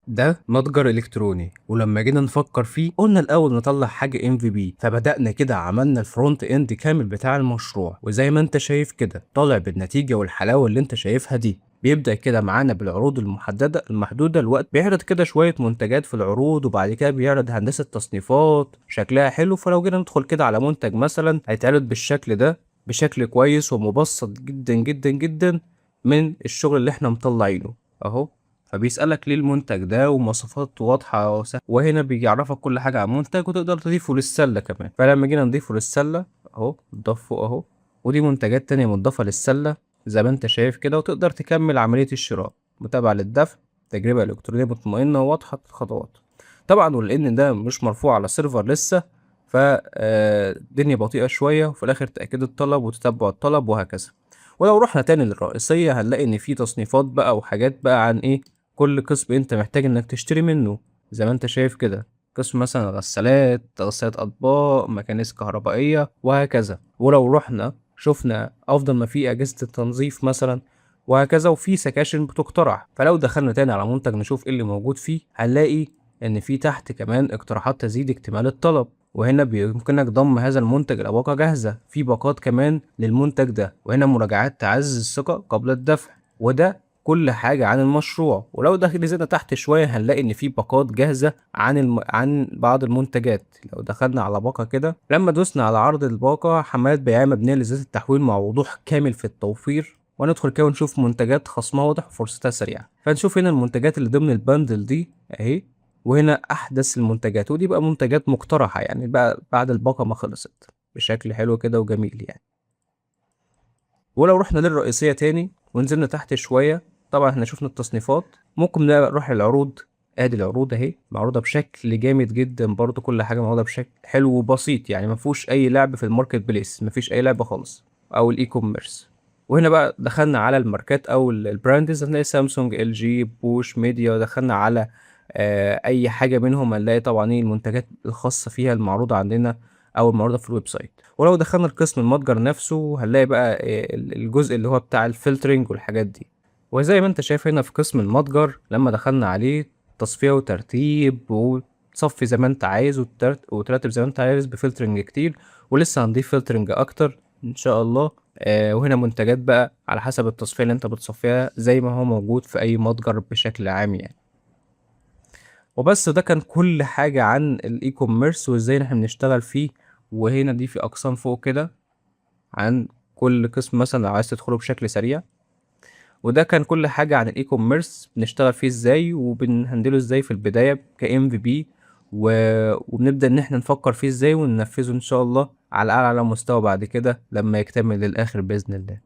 ده متجر إلكتروني، ولما جينا نفكر فيه قلنا الأول نطلع حاجة MVP، فبدأنا كده عملنا الفرونت إند كامل بتاع المشروع، وزي ما أنت شايف كده طالع بالنتيجة والحلاوة اللي أنت شايفها دي. بيبدأ كده معانا بالعروض المحدودة الوقت، بيعرض كده شوية منتجات في العروض، وبعد كده بيعرض هندسة تصنيفات شكلها حلو. فلو جينا ندخل كده على منتج مثلا هيتعرض بالشكل ده بشكل كويس ومبسط جدا جدا جدا من الشغل اللي احنا مطلعينه اهو. فبيسألك ليه المنتج ده ومواصفاته واضحة وهنا بيعرفك كل حاجة عن المنتج وتقدر تضيفه للسلة كمان. فلما جينا نضيفه للسلة اهو اتضاف فوق اهو، ودي منتجات تانية مضافة للسلة زي ما انت شايف كده، وتقدر تكمل عملية الشراء. متابعة للدفع، تجربة إلكترونية مطمئنة وواضحة الخطوات. طبعا ولأن ده مش مرفوع على سيرفر لسه، فالدنيا بطيئة شوية، وفي الآخر تأكيد الطلب وتتبع الطلب وهكذا. ولو رحنا تاني للرئيسية هنلاقي إن في تصنيفات بقى وحاجات بقى عن إيه كل قسم أنت محتاج إنك تشتري منه. زي ما أنت شايف كده قسم مثلا غسالات أطباق، مكانس كهربائية وهكذا. ولو رحنا شفنا أفضل ما في أجهزة التنظيف مثلا وهكذا، وفي سكاشن بتقترح. فلو دخلنا تاني على منتج نشوف إيه اللي موجود فيه هنلاقي إن في تحت كمان اقتراحات تزيد اكتمال الطلب، وهنا بيمكنك ضم هذا المنتج إلى باقة جاهزة في باقات كمان للمنتج ده، وهنا مراجعات تعزز الثقة قبل الدفع. وده كل حاجة عن المشروع. ولو نزلنا تحت شوية هنلاقي إن في باقات جاهزة عن بعض المنتجات. لو دخلنا على باقة كده، لما دوسنا على عرض الباقة حملات بيعية مبنية لذات التحويل مع وضوح كامل في التوفير، وندخل كده ونشوف منتجات خصمها واضح وفرصتها سريعة. فنشوف هنا المنتجات اللي ضمن البندل دي أهي، وهنا أحدث المنتجات، ودي بقى منتجات مقترحة يعني بقى بعد الباقة ما خلصت بشكل حلو كده وجميل يعني. ولو رحنا للرئيسية تاني ونزلنا تحت شوية، طبعا احنا شفنا التصنيفات. ممكن بقى نروح للعروض. ادي العروض اهي معروضة بشكل جامد جدا، برضو كل حاجة معروضة بشكل حلو وبسيط، يعني مفيهوش اي لعب في الماركت بليس، مفيش اي لعبة خالص، او الاي كوميرس. وهنا بقى دخلنا على الماركات او البراندز، هنلاقي سامسونج، ال جي، بوش، ميديا. دخلنا على اي حاجة منهم هنلاقي طبعا ايه المنتجات الخاصة فيها المعروضة عندنا او المعروضة في الويب سايت. ولو دخلنا القسم المتجر نفسه هنلاقي بقى الجزء اللي هو بتاع الفلترنج والحاجات دي. وزي ما انت شايف هنا في قسم المتجر لما دخلنا عليه تصفية وترتيب، وتصفي زي ما انت عايز وترتب زي ما انت عايز بفلترنج كتير، ولسه هنضيف فلترنج اكتر ان شاء الله. وهنا منتجات بقى على حسب التصفية اللي انت بتصفيها زي ما هو موجود في اي متجر بشكل عام يعني. وبس ده كان كل حاجة عن الاي كوميرس وازاي احنا بنشتغل فيه. وهنا دي في اقسام فوق كده عن كل قسم مثلا لو عايز تدخله بشكل سريع. وده كان كل حاجة عن الاي كوميرس بنشتغل فيه ازاي وبنهندله ازاي في البداية كام في بي، وبنبدأ ان احنا نفكر فيه ازاي وننفذه ان شاء الله على اعلى مستوى بعد كده لما يكتمل للاخر بإذن الله.